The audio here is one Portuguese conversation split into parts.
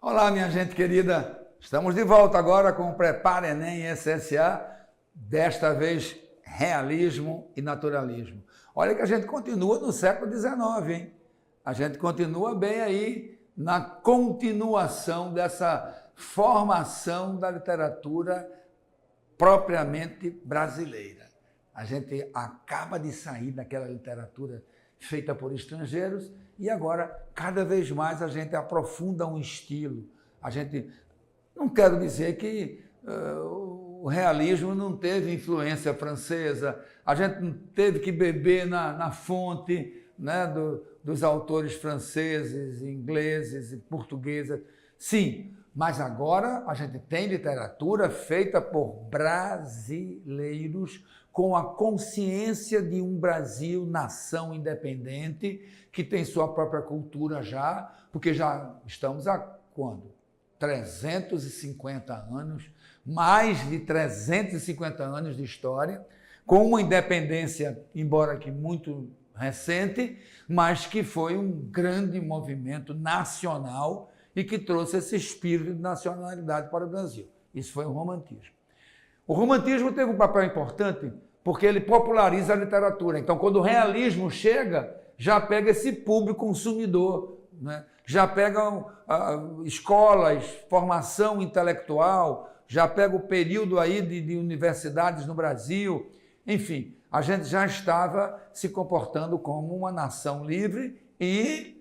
Olá, minha gente querida. Estamos de volta agora com o Prepara Enem SSA, desta vez realismo e naturalismo. Olha que a gente continua no século XIX, hein? A gente continua bem aí na continuação dessa formação da literatura propriamente brasileira. A gente acaba de sair daquela literatura feita por estrangeiros e agora, cada vez mais, a gente aprofunda um estilo. A gente, não quero dizer que o realismo não teve influência francesa, a gente não teve que beber na fonte, né, dos autores franceses, ingleses e portugueses. Sim, mas agora a gente tem literatura feita por brasileiros com a consciência de um Brasil, nação independente, que tem sua própria cultura já, porque já estamos há quando? 350 anos, mais de 350 anos de história, com uma independência, embora que muito recente, mas que foi um grande movimento nacional e que trouxe esse espírito de nacionalidade para o Brasil. Isso foi o romantismo. O romantismo teve um papel importante porque ele populariza a literatura. Então, quando o realismo chega, já pega esse público consumidor, né? Já pega escolas, formação intelectual, já pega o período aí de universidades no Brasil. Enfim, a gente já estava se comportando como uma nação livre e,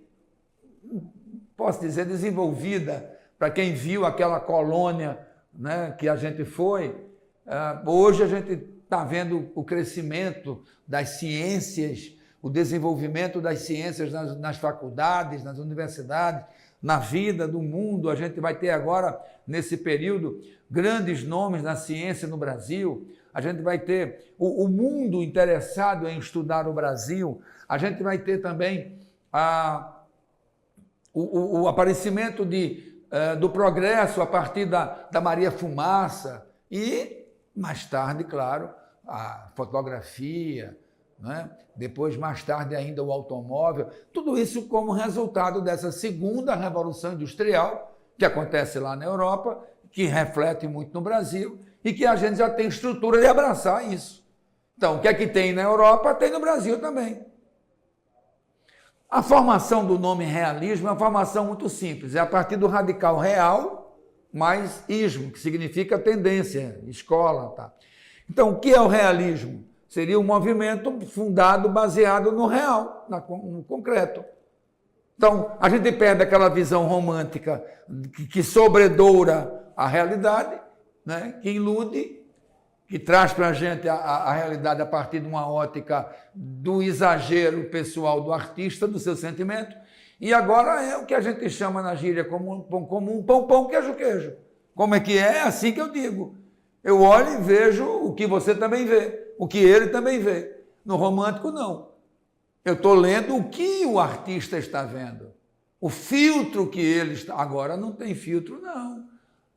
posso dizer, desenvolvida. Para quem viu aquela colônia, né, que a gente foi, hoje a gente está vendo o crescimento das ciências, o desenvolvimento das ciências nas faculdades, nas universidades, na vida do mundo. A gente vai ter agora, nesse período, grandes nomes na ciência no Brasil. A gente vai ter o mundo interessado em estudar o Brasil. A gente vai ter também o aparecimento do progresso a partir da Maria Fumaça e, mais tarde, claro, a fotografia, né? Depois, mais tarde ainda, o automóvel. Tudo isso como resultado dessa segunda revolução industrial que acontece lá na Europa, que reflete muito no Brasil e que a gente já tem estrutura de abraçar isso. Então, o que é que tem na Europa, tem no Brasil também. A formação do nome realismo é uma formação muito simples. É a partir do radical real mais ismo, que significa tendência, escola. Tá? Então, o que é o realismo? Seria um movimento fundado, baseado no real, no concreto. Então, a gente perde aquela visão romântica que sobredoura a realidade, né? Que ilude, que traz para a gente a realidade a partir de uma ótica do exagero pessoal do artista, do seu sentimento. E agora é o que a gente chama na gíria como um pão, queijo. Como é que é? É assim que eu digo. Eu olho e vejo o que você também vê, o que ele também vê. No romântico, não. Eu estou lendo o que o artista está vendo. O filtro que ele está... Agora não tem filtro, não.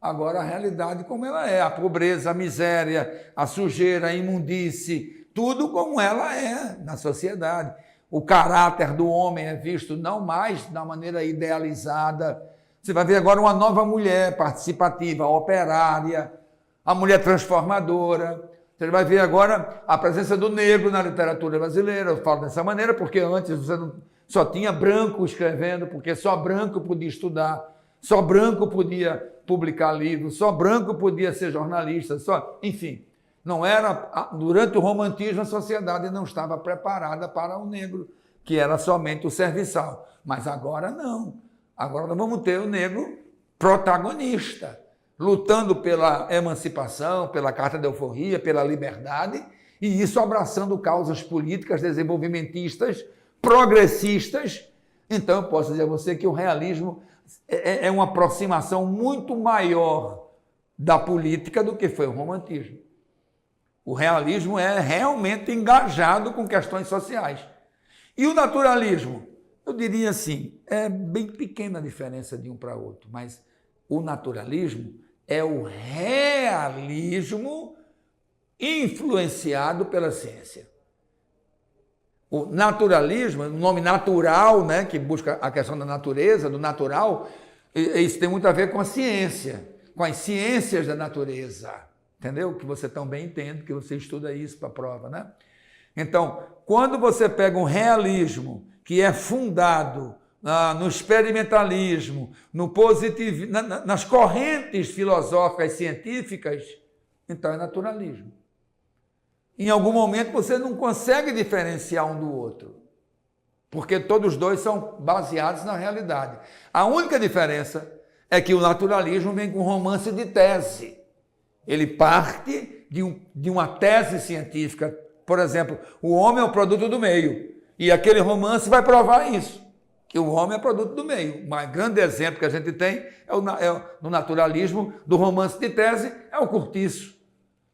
Agora a realidade como ela é. A pobreza, a miséria, a sujeira, a imundície, tudo como ela é na sociedade. O caráter do homem é visto não mais da maneira idealizada. Você vai ver agora uma nova mulher participativa, operária, a mulher transformadora. Você vai ver agora a presença do negro na literatura brasileira. Eu falo dessa maneira porque antes você só tinha branco escrevendo, porque só branco podia estudar, só branco podia publicar livros, só branco podia ser jornalista, enfim. Não era, durante o romantismo, a sociedade não estava preparada para o negro, que era somente o serviçal. Mas agora não. Agora nós vamos ter o negro protagonista, lutando pela emancipação, pela Carta de Alforria, pela liberdade, e isso abraçando causas políticas, desenvolvimentistas, progressistas. Então, eu posso dizer a você que o realismo é uma aproximação muito maior da política do que foi o romantismo. O realismo é realmente engajado com questões sociais. E o naturalismo? Eu diria assim, é bem pequena a diferença de um para outro, mas o naturalismo é o realismo influenciado pela ciência. O naturalismo, o nome natural, né, que busca a questão da natureza, do natural, Isso tem muito a ver com a ciência, com as ciências da natureza, entendeu? Que você tão bem entende, que você estuda isso para a prova, né? Então, quando você pega um realismo que é fundado no experimentalismo, no positivismo, nas correntes filosóficas científicas, então é naturalismo. Em algum momento você não consegue diferenciar um do outro, porque todos dois são baseados na realidade. A única diferença é que o naturalismo vem com romance de tese. Ele parte de uma tese científica. Por exemplo, o homem é o produto do meio, e aquele romance vai provar isso, que o homem é produto do meio. Um grande exemplo que a gente tem no naturalismo, do romance de tese, é o Cortiço.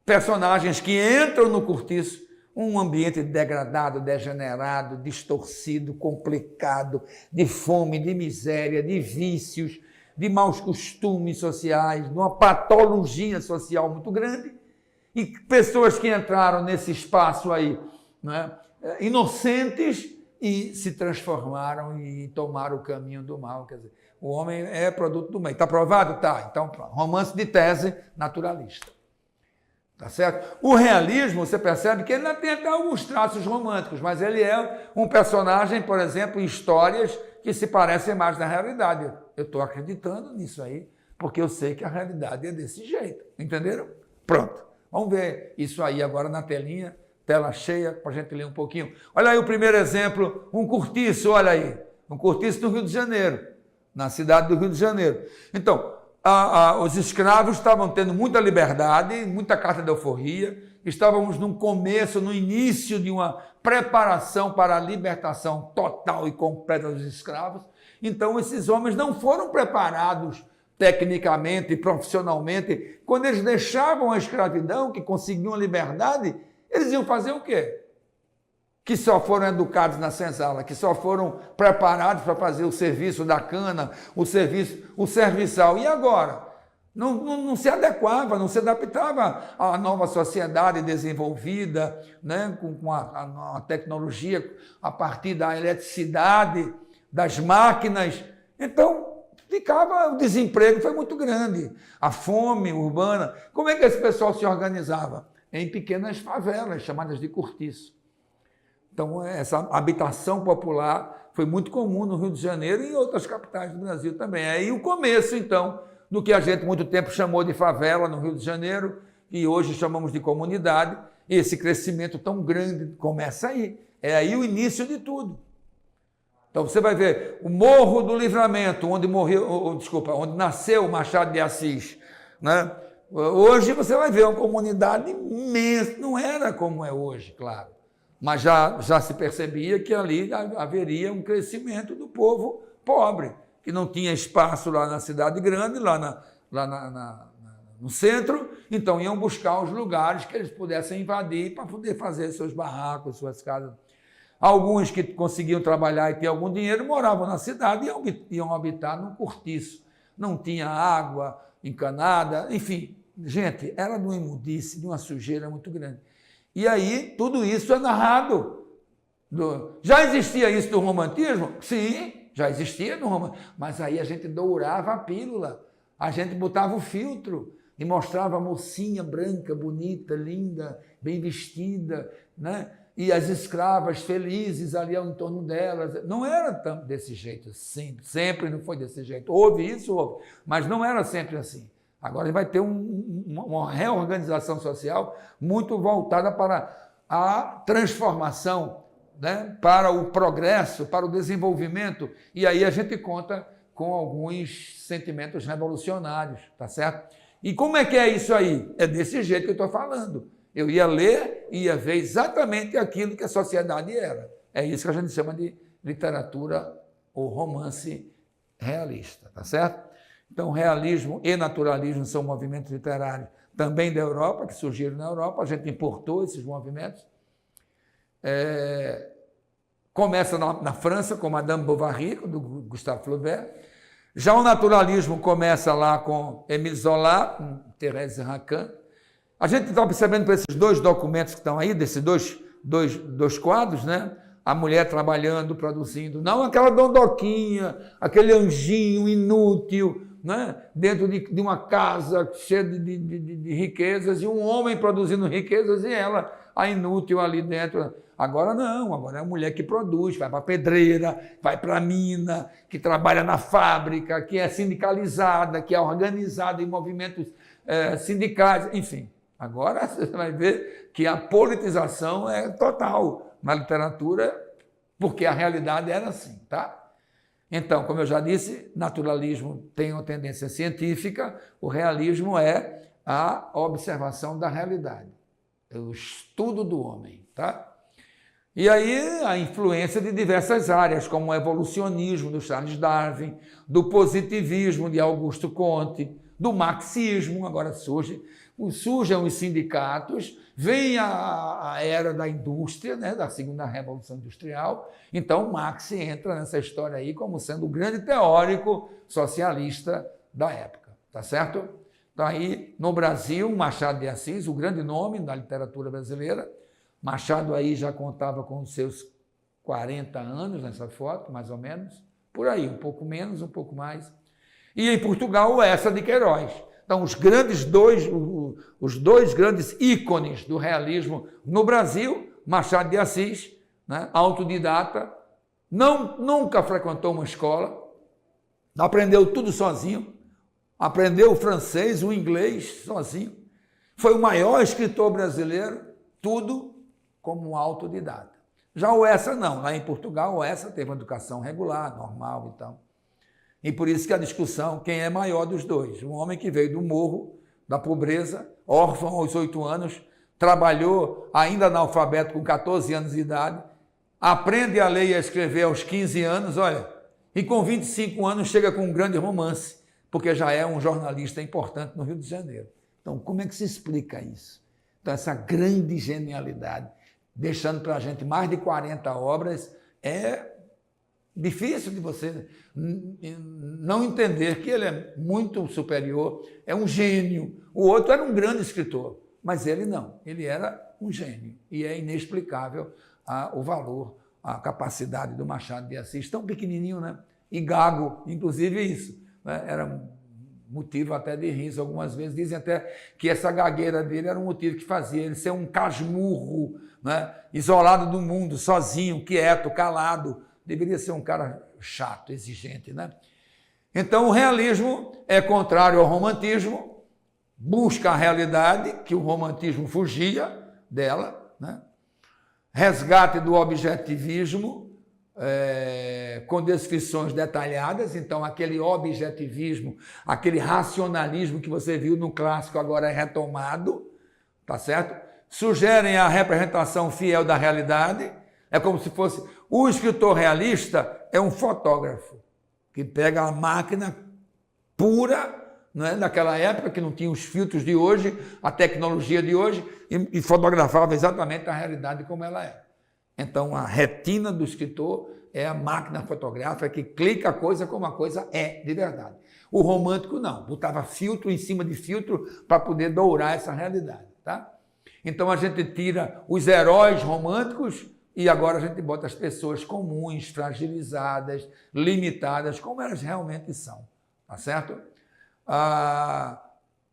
Personagens que entram no Cortiço, um ambiente degradado, degenerado, distorcido, complicado, de fome, de miséria, de vícios, de maus costumes sociais, de uma patologia social muito grande, e pessoas que entraram nesse espaço aí, né, inocentes, e se transformaram e tomaram o caminho do mal. Quer dizer, o homem é produto do meio. Está provado? Tá. Então, romance de tese naturalista. Tá certo? O realismo, você percebe que ele ainda tem até alguns traços românticos, mas ele é um personagem, por exemplo, em histórias que se parecem mais na realidade. Eu estou acreditando nisso aí, porque eu sei que a realidade é desse jeito. Entenderam? Pronto. Vamos ver isso aí agora na telinha, tela cheia, para a gente ler um pouquinho. Olha aí o primeiro exemplo, um cortiço, olha aí. Um cortiço no Rio de Janeiro, na cidade do Rio de Janeiro. Então, os escravos estavam tendo muita liberdade, muita carta de alforria, estávamos no começo, no início de uma preparação para a libertação total e completa dos escravos. Então, esses homens não foram preparados tecnicamente e profissionalmente. Quando eles deixavam a escravidão, que conseguiam a liberdade, eles iam fazer o quê? Que só foram educados na senzala, que só foram preparados para fazer o serviço da cana, o serviçal. E agora? Não se adequava, não se adaptava à nova sociedade desenvolvida, né, com a tecnologia, a partir da eletricidade, das máquinas. Então, o desemprego foi muito grande, a fome urbana. Como é que esse pessoal se organizava? Em pequenas favelas, chamadas de cortiço. Então, essa habitação popular foi muito comum no Rio de Janeiro e em outras capitais do Brasil também. Aí o começo, então, do que a gente muito tempo chamou de favela no Rio de Janeiro, e hoje chamamos de comunidade, esse crescimento tão grande começa aí. É aí o início de tudo. Então, você vai ver o Morro do Livramento, onde nasceu Machado de Assis, né? Hoje você vai ver uma comunidade imensa, não era como é hoje, claro, mas já se percebia que ali haveria um crescimento do povo pobre, que não tinha espaço lá na cidade grande, lá no centro, então iam buscar os lugares que eles pudessem invadir para poder fazer seus barracos, suas casas. Alguns que conseguiam trabalhar e ter algum dinheiro moravam na cidade e iam habitar num cortiço. Não tinha água encanada, enfim. Gente, era de uma imundice, de uma sujeira muito grande. E aí, tudo isso é narrado. Já existia isso do romantismo? Sim, já existia no romantismo. Mas aí a gente dourava a pílula, a gente botava o filtro e mostrava a mocinha branca, bonita, linda, bem vestida, né? E as escravas felizes ali ao entorno delas. Não era desse jeito, sempre não foi desse jeito. Houve isso, mas não era sempre assim. Agora vai ter uma reorganização social muito voltada para a transformação, né? Para o progresso, para o desenvolvimento. E aí a gente conta com alguns sentimentos revolucionários, tá certo? E como é que é isso aí? É desse jeito que eu estou falando. Eu ia ler e ia ver exatamente aquilo que a sociedade era. É isso que a gente chama de literatura ou romance realista, tá certo? Então, realismo e naturalismo são movimentos literários também da Europa, que surgiram na Europa, a gente importou esses movimentos. Começa na França, com Madame Bovary, do Gustave Flaubert. Já o naturalismo começa lá com Émile Zola, com Thérèse Raquin. A gente está observando por esses dois documentos que estão aí, desses dois quadros, né? a mulher trabalhando, produzindo, não aquela dondoquinha, aquele anjinho inútil, né? Dentro de uma casa cheia de riquezas e um homem produzindo riquezas e ela, a inútil ali dentro. Agora não, agora é a mulher que produz, vai para a pedreira, vai para a mina, que trabalha na fábrica, que é sindicalizada, que é organizada em movimentos sindicais, enfim. Agora você vai ver que a politização é total na literatura, porque a realidade era assim, tá? Então, como eu já disse, naturalismo tem uma tendência científica, o realismo é a observação da realidade, é o estudo do homem, tá? E aí a influência de diversas áreas, como o evolucionismo do Charles Darwin, do positivismo de Augusto Comte, do marxismo, agora surgem os sindicatos, vem a era da indústria, né, da segunda revolução industrial, então Marx entra nessa história aí como sendo o grande teórico socialista da época, tá certo? Então aí, no Brasil, Machado de Assis, o grande nome da literatura brasileira, Machado aí já contava com os seus 40 anos nessa foto, mais ou menos, por aí, um pouco menos, um pouco mais. E em Portugal, Eça de Queiroz. Então, os dois grandes ícones do realismo no Brasil, Machado de Assis, né, autodidata, nunca frequentou uma escola, aprendeu tudo sozinho, aprendeu o francês, o inglês sozinho, foi o maior escritor brasileiro, tudo como um autodidata. Já o Eça não, lá em Portugal o Eça teve uma educação regular, normal e tal. E por isso que a discussão, quem é maior dos dois? Um homem que veio do morro, da pobreza, órfão aos 8 anos, trabalhou ainda analfabeto com 14 anos de idade, aprende a ler e a escrever aos 15 anos, olha, e com 25 anos chega com um grande romance, porque já é um jornalista importante no Rio de Janeiro. Então, como é que se explica isso? Então, essa grande genialidade, deixando para a gente mais de 40 obras, é difícil de você não entender que ele é muito superior, é um gênio. O outro era um grande escritor, mas ele não, ele era um gênio. E é inexplicável o valor, a capacidade do Machado de Assis, tão pequenininho, né? E gago, inclusive isso, né? Era motivo até de riso algumas vezes. Dizem até que essa gagueira dele era um motivo que fazia ele ser um casmurro, né? Isolado do mundo, sozinho, quieto, calado. Deveria ser um cara chato, exigente, né? Então, o realismo é contrário ao romantismo, busca a realidade, que o romantismo fugia dela, né? Resgate do objetivismo, com descrições detalhadas, então aquele objetivismo, aquele racionalismo que você viu no clássico agora é retomado, tá certo? Sugerem a representação fiel da realidade, é como se fosse o escritor realista é um fotógrafo que pega a máquina pura, né, daquela época que não tinha os filtros de hoje, a tecnologia de hoje, e fotografava exatamente a realidade como ela é. Então, a retina do escritor é a máquina fotográfica que clica a coisa como a coisa é de verdade. O romântico não, botava filtro em cima de filtro para poder dourar essa realidade, tá? Então, a gente tira os heróis românticos e agora a gente bota as pessoas comuns, fragilizadas, limitadas, como elas realmente são, tá certo?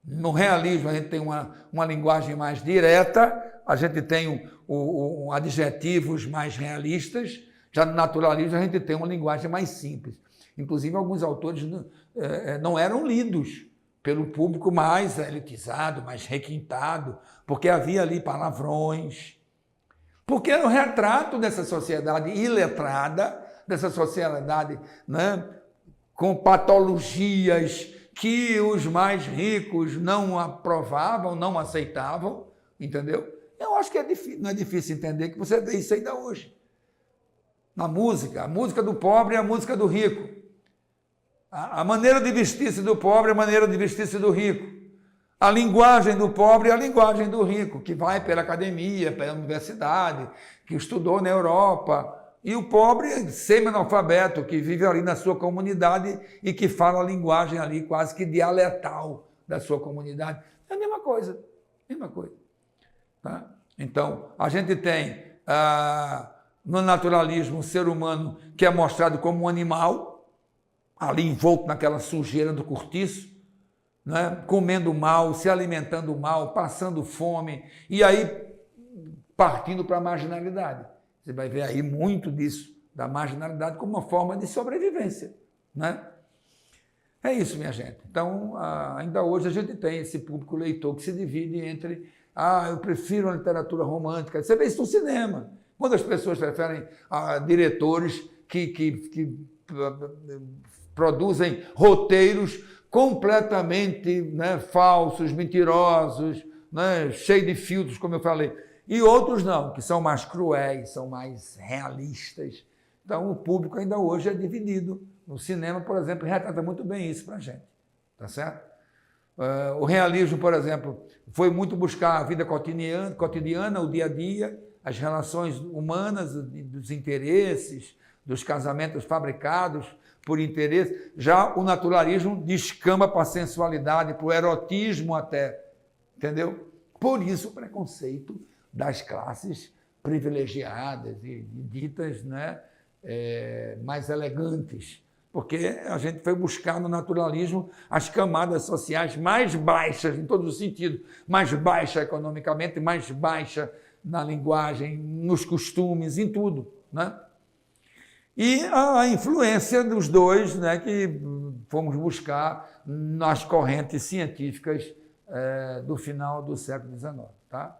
No realismo a gente tem uma linguagem mais direta, a gente tem adjetivos mais realistas, já no naturalismo a gente tem uma linguagem mais simples. Inclusive alguns autores não eram lidos pelo público mais elitizado, mais requintado, porque havia ali palavrões, porque era um retrato dessa sociedade iletrada, dessa sociedade, né, com patologias que os mais ricos não aprovavam, não aceitavam, entendeu? Eu acho que não é difícil entender que você vê isso ainda hoje. Na música, a música do pobre é a música do rico. A maneira de vestir-se do pobre é a maneira de vestir-se do rico. A linguagem do pobre é a linguagem do rico, que vai pela academia, pela universidade, que estudou na Europa. E o pobre, semi-analfabeto, que vive ali na sua comunidade e que fala a linguagem ali quase que dialetal da sua comunidade. É a mesma coisa, mesma coisa. Tá? Então, a gente tem No naturalismo, o ser humano que é mostrado como um animal, ali envolto naquela sujeira do cortiço, né? Comendo mal, se alimentando mal, passando fome, e aí partindo para a marginalidade. Você vai ver aí muito disso, da marginalidade como uma forma de sobrevivência, né? É isso, minha gente. Então, ainda hoje a gente tem esse público leitor que se divide entre eu prefiro a literatura romântica. Você vê isso no cinema. Quando as pessoas preferem diretores que produzem roteiros completamente, né, falsos, mentirosos, né, cheios de filtros, como eu falei. E outros não, que são mais cruéis, são mais realistas. Então, o público ainda hoje é dividido. No cinema, por exemplo, retrata muito bem isso para a gente, tá certo? O realismo, por exemplo, foi muito buscar a vida cotidiana, o dia a dia, as relações humanas, dos interesses, dos casamentos fabricados por interesse. Já o naturalismo descamba para a sensualidade, para o erotismo até, entendeu? Por isso o preconceito das classes privilegiadas e ditas, né, mais elegantes, porque a gente foi buscar no naturalismo as camadas sociais mais baixas, em todos os sentidos, mais baixa economicamente, mais baixa na linguagem, nos costumes, em tudo, né? E a influência dos dois, né, que fomos buscar nas correntes científicas do final do século XIX, tá?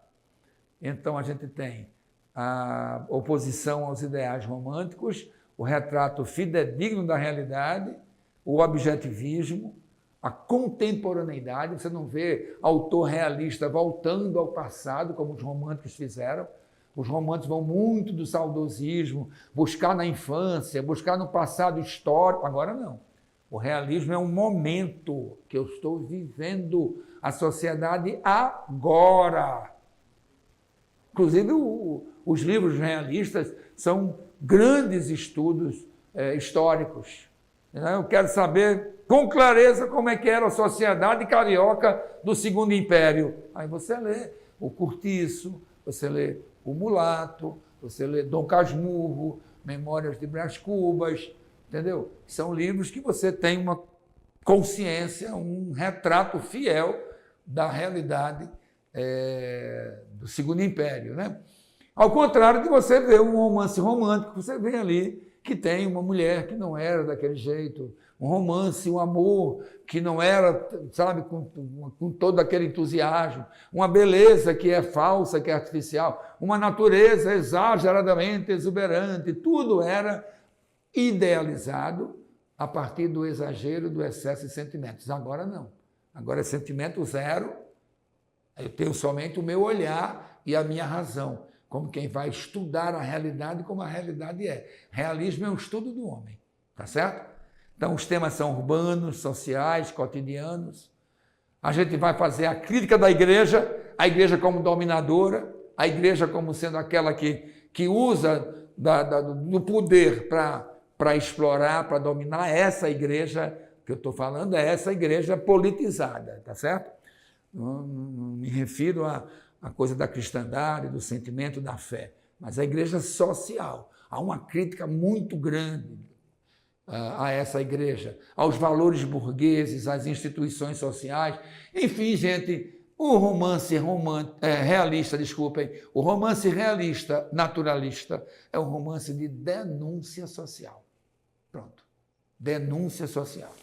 Então, a gente tem a oposição aos ideais românticos, o retrato fidedigno da realidade, o objetivismo, a contemporaneidade. Você não vê autor realista voltando ao passado, como os românticos fizeram. Os românticos vão muito do saudosismo, buscar na infância, buscar no passado histórico. Agora não. O realismo é um momento que eu estou vivendo a sociedade agora. Inclusive, os livros realistas são grandes estudos históricos. Eu quero saber com clareza como é que era a sociedade carioca do Segundo Império. Aí você lê o Cortiço, você lê o Mulato, você lê Dom Casmurro, Memórias de Brás Cubas, entendeu? São livros que você tem uma consciência, um retrato fiel da realidade do Segundo Império, né? Ao contrário de você ver um romance romântico, você vê ali que tem uma mulher que não era daquele jeito, um romance, um amor que não era, sabe, com todo aquele entusiasmo, uma beleza que é falsa, que é artificial, uma natureza exageradamente exuberante, tudo era idealizado a partir do exagero, do excesso de sentimentos. Agora não. Agora é sentimento zero, eu tenho somente o meu olhar e a minha razão, como quem vai estudar a realidade como a realidade é. Realismo é um estudo do homem, tá certo? Então, os temas são urbanos, sociais, cotidianos. A gente vai fazer a crítica da igreja, a igreja como dominadora, a igreja como sendo aquela que usa do poder para explorar, para dominar. Essa igreja que eu estou falando é essa igreja politizada, tá certo? Não me refiro à coisa da cristandade, do sentimento da fé, mas a igreja social. Há uma crítica muito grande a essa igreja, aos valores burgueses, às instituições sociais. Enfim, gente, o romance realista, desculpem, o romance realista, naturalista, é um romance de denúncia social. Pronto. Denúncia social.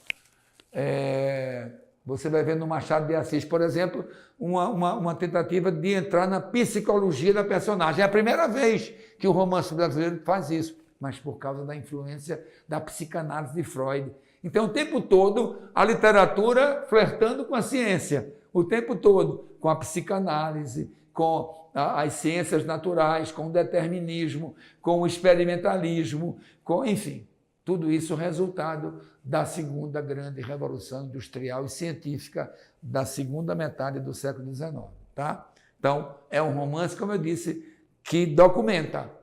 Você vai ver no Machado de Assis, por exemplo, uma tentativa de entrar na psicologia da personagem. É a primeira vez que o romance brasileiro faz isso, mas por causa da influência da psicanálise de Freud. Então, o tempo todo, a literatura flertando com a ciência, o tempo todo com a psicanálise, com as ciências naturais, com o determinismo, com o experimentalismo, enfim, tudo isso resultado da segunda grande revolução industrial e científica da segunda metade do século XIX. Tá? Então, é um romance, como eu disse, que documenta,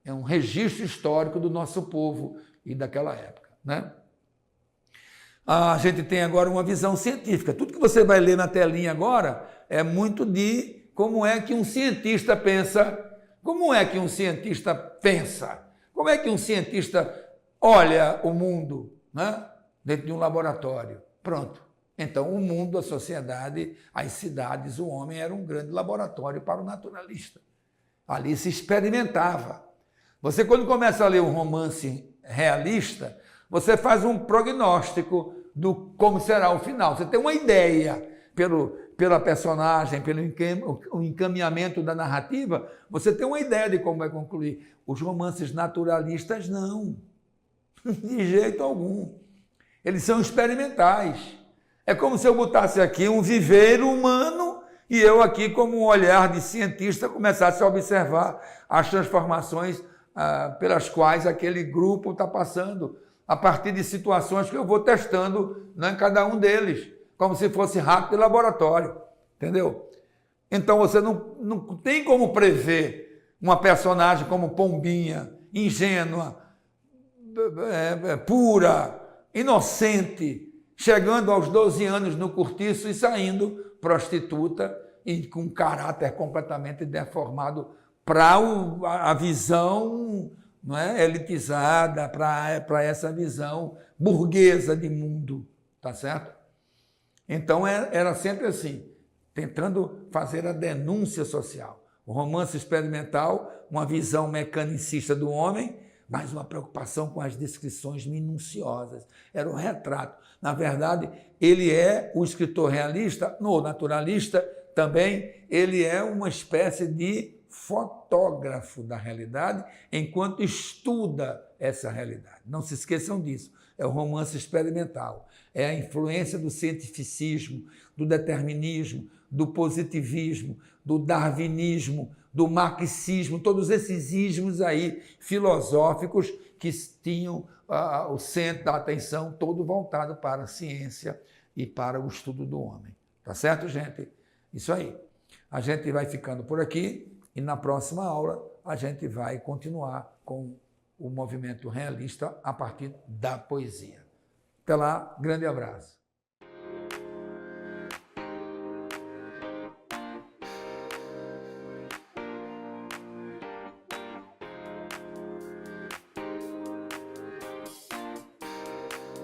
é um registro histórico do nosso povo e daquela época, né? A gente tem agora uma visão científica. Tudo que você vai ler na telinha agora é muito de como é que um cientista pensa Como é que um cientista pensa? Como é que um cientista olha o mundo, né? Dentro de um laboratório? Pronto. Então, o mundo, a sociedade, as cidades, o homem era um grande laboratório para o naturalista. Ali se experimentava. Você, quando começa a ler um romance realista, você faz um prognóstico do como será o final. Você tem uma ideia pela personagem, pelo encaminhamento da narrativa, você tem uma ideia de como vai concluir. Os romances naturalistas, não. De jeito algum. Eles são experimentais. É como se eu botasse aqui um viveiro humano e eu aqui, como um olhar de cientista, começasse a observar as transformações pelas quais aquele grupo está passando, a partir de situações que eu vou testando, né, em cada um deles, como se fosse rato de laboratório, entendeu? Então você não tem como prever uma personagem como Pombinha, ingênua, pura, inocente, chegando aos 12 anos no cortiço e saindo prostituta e com caráter completamente deformado para a visão, não é, elitizada, para essa visão burguesa de mundo, tá certo? Então era sempre assim, tentando fazer a denúncia social. O romance experimental, uma visão mecanicista do homem, mas uma preocupação com as descrições minuciosas. Era um retrato. Na verdade, ele é o escritor realista, no naturalista também, ele é uma espécie de fotógrafo da realidade, enquanto estuda essa realidade. Não se esqueçam disso. É o romance experimental. É a influência do cientificismo, do determinismo, do positivismo, do darwinismo, do marxismo, todos esses ismos aí filosóficos que tinham o centro da atenção todo voltado para a ciência e para o estudo do homem. Tá certo, gente? Isso aí. A gente vai ficando por aqui e na próxima aula a gente vai continuar com o movimento realista a partir da poesia. Até lá, grande abraço.